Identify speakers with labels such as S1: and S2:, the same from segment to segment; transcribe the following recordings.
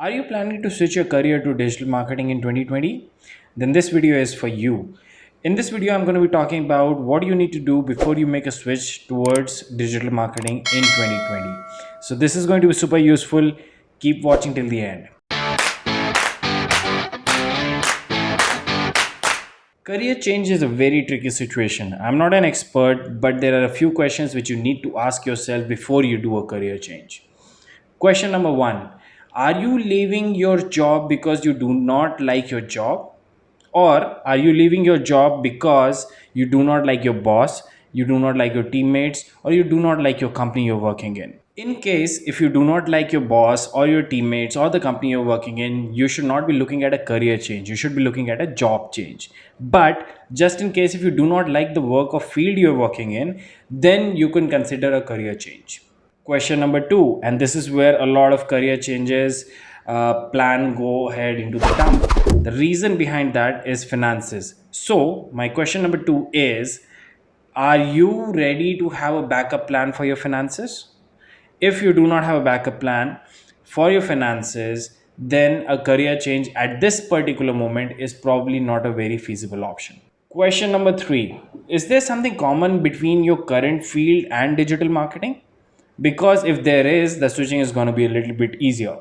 S1: Are you planning to switch your career to digital marketing in 2020? Then this video is for you. In this video, I'm going to be talking about what you need to do before you make a switch towards digital marketing in 2020. So this is going to be super useful. Keep watching till the end. Career change is a very tricky situation. I'm not an expert, but there are a few questions which you need to ask yourself before you do a career change. Question number one. Are you leaving your job because you do not like your job? Or are you leaving your job because you do not like your boss, you do not like your teammates, or you do not like your company you're working in? In case if you do not like your boss or your teammates or the company you're working in, you should not be looking at a career change. You should be looking at a job change. But just in case if you do not like the work or field you're working in, then you can consider a career change. Question number two, and this is where a lot of career changes plan go ahead into the dump. The reason behind that is finances. So my question number two is, are you ready to have a backup plan for your finances? If you do not have a backup plan for your finances, then a career change at this particular moment is probably not a very feasible option. Question number three, is there something common between your current field and digital marketing? Because if there is, the switching is going to be a little bit easier.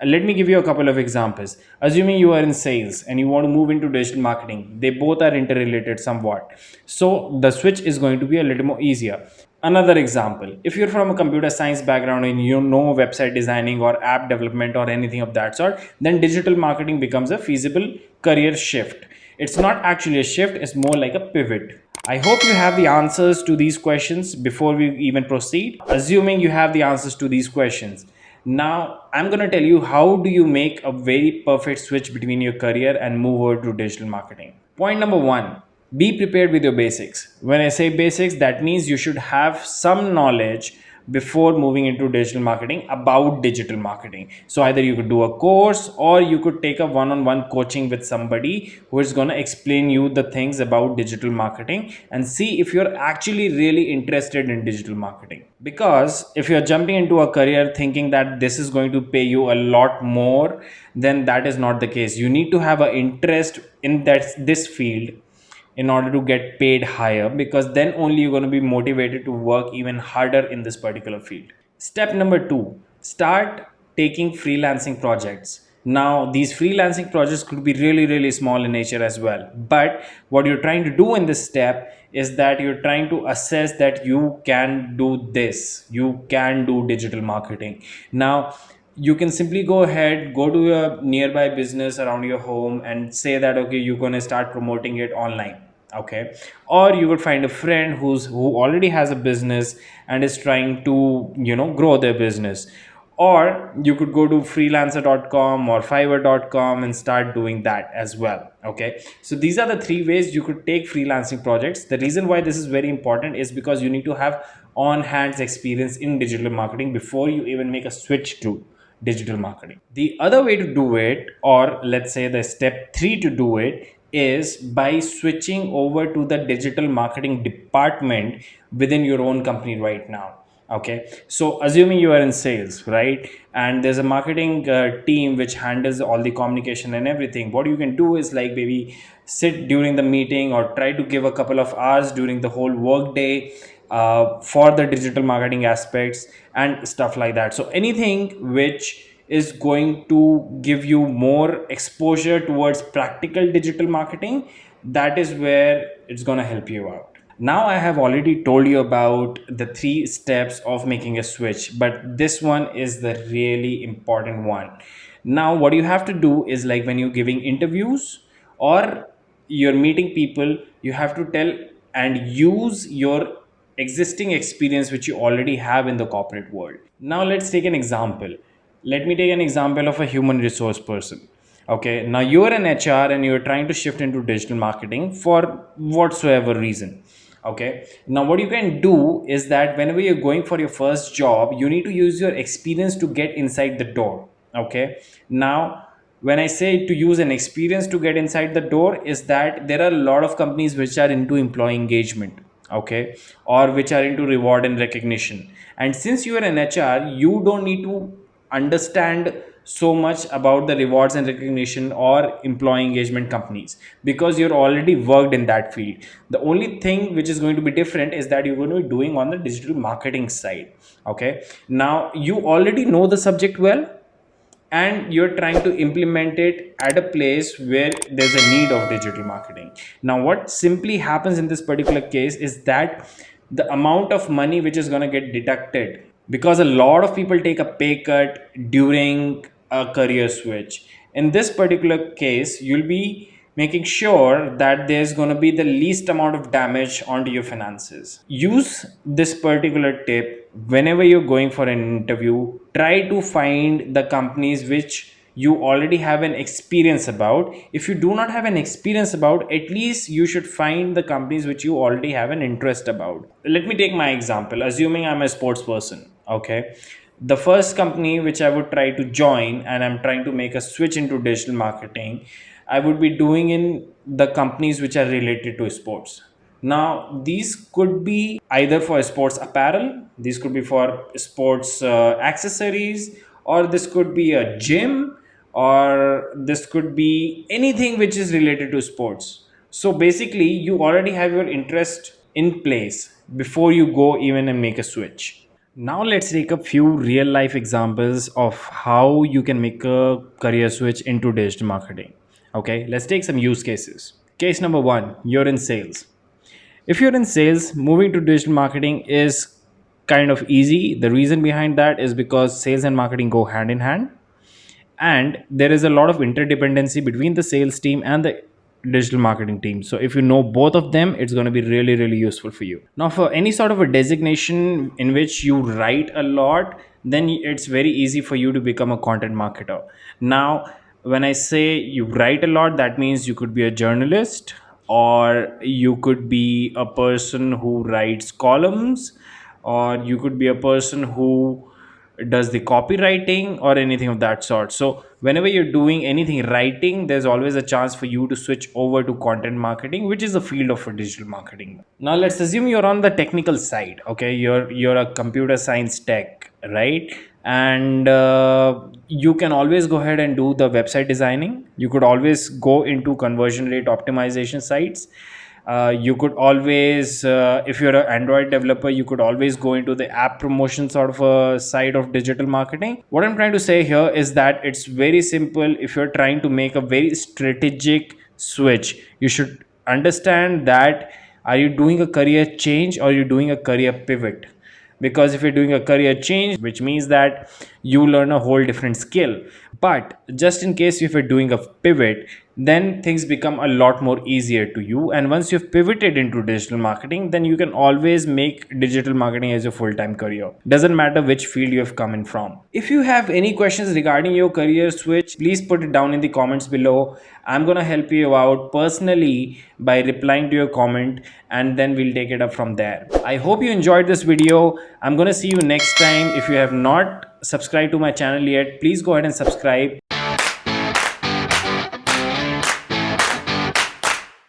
S1: Let me give you a couple of examples. Assuming you are in sales and you want to move into digital marketing, they both are interrelated somewhat. So the switch is going to be a little more easier. Another example, if you're from a computer science background and you know website designing or app development or anything of that sort, then digital marketing becomes a feasible career shift. It's not actually a shift, it's more like a pivot. I hope you have the answers to these questions before we even proceed. Assuming you have the answers to these questions, now I'm going to tell you how do you make a very perfect switch between your career and move over to digital marketing. Point number one, be prepared with your basics. When I say basics, that means you should have some knowledge before moving into digital marketing about digital marketing. So either you could do a course or you could take a one-on-one coaching with somebody who is going to explain you the things about digital marketing and see if you're actually really interested in digital marketing. Because if you're jumping into a career thinking that this is going to pay you a lot more, then that is not the case. You need to have an interest in this field in order to get paid higher, because then only you're going to be motivated to work even harder in this particular field. Step number two, start taking freelancing projects. Now these freelancing projects could be really small in nature as well, but what you're trying to do in this step is that you're trying to assess that you can do this, you can do digital marketing. Now you can simply go ahead, go to a nearby business around your home and say that okay, you're going to start promoting it online. Okay, or you would find a friend who already has a business and is trying to grow their business, or you could go to freelancer.com or fiverr.com and start doing that as well. Okay, so these are the three ways you could take freelancing projects. The reason why this is very important is because you need to have on hands experience in digital marketing before you even make a switch to digital marketing. The other way to do it, or let's say the step three to do it, is by switching over to the digital marketing department within your own company right now. Okay, so assuming you are in sales, right, and there's a marketing team which handles all the communication and everything, what you can do is like maybe sit during the meeting or try to give a couple of hours during the whole work day for the digital marketing aspects and stuff like that. So anything which is going to give you more exposure towards practical digital marketing, that is where it's going to help you out. Now I have already told you about the three steps of making a switch, but this one is the really important one. Now what you have to do is, like when you're giving interviews or you're meeting people, you have to tell and use your existing experience which you already have in the corporate world. Now let's take an example. Let me take an example of a human resource person. Okay, now you're an HR and you're trying to shift into digital marketing for whatsoever reason. Okay, now what you can do is that whenever you're going for your first job, you need to use your experience to get inside the door. Okay, now when I say to use an experience to get inside the door, is that there are a lot of companies which are into employee engagement, okay, or which are into reward and recognition. And since you are an HR, you don't need to understand so much about the rewards and recognition or employee engagement companies, because you're already worked in that field. The only thing which is going to be different is that you're going to be doing on the digital marketing side. Okay, now you already know the subject well, and you're trying to implement it at a place where there's a need of digital marketing. Now what simply happens in this particular case is that the amount of money which is going to get deducted, because a lot of people take a pay cut during a career switch. In this particular case, you'll be making sure that there's going to be the least amount of damage onto your finances. Use this particular tip whenever you're going for an interview. Try to find the companies which you already have an experience about. If you do not have an experience about, at least you should find the companies which you already have an interest about. Let me take my example. Assuming I'm a sports person, okay, the first company which I would try to join, and I'm trying to make a switch into digital marketing, I would be doing in the companies which are related to sports. Now, these could be either for sports apparel, these could be for sports accessories, or this could be a gym, or this could be anything which is related to sports. So basically, you already have your interest in place before you go even and make a switch. Now let's take a few real life examples of how you can make a career switch into digital marketing. Okay, let's take some use cases. Case number one, you're in sales. If you're in sales, moving to digital marketing is kind of easy. The reason behind that is because sales and marketing go hand in hand, and there is a lot of interdependency between the sales team and the digital marketing team. So if you know both of them, it's going to be really really useful for you. Now for any sort of a designation in which you write a lot, then it's very easy for you to become a content marketer. Now when I say you write a lot, that means you could be a journalist, or you could be a person who writes columns, or you could be a person who does the copywriting or anything of that sort. So whenever you're doing anything writing, there's always a chance for you to switch over to content marketing, which is the field of digital marketing. Now let's assume you're on the technical side. Okay, you're a computer science tech, right? And you can always go ahead and do the website designing. You could always go into conversion rate optimization sites. You could always, if you're an Android developer, you could always go into the app promotion sort of a side of digital marketing. What I'm trying to say here is that it's very simple. If you're trying to make a very strategic switch, you should understand that are you doing a career change or are you doing a career pivot? Because if you're doing a career change, which means that you learn a whole different skill. But just in case if you're doing a pivot, then things become a lot more easier to you. And once you've pivoted into digital marketing, then you can always make digital marketing as your full-time career. Doesn't matter which field you have come in from. If you have any questions regarding your career switch, please put it down in the comments below. I'm gonna help you out personally by replying to your comment, and then we'll take it up from there. I hope you enjoyed this video. I'm gonna see you next time. If you have not subscribed to my channel yet, please go ahead and subscribe.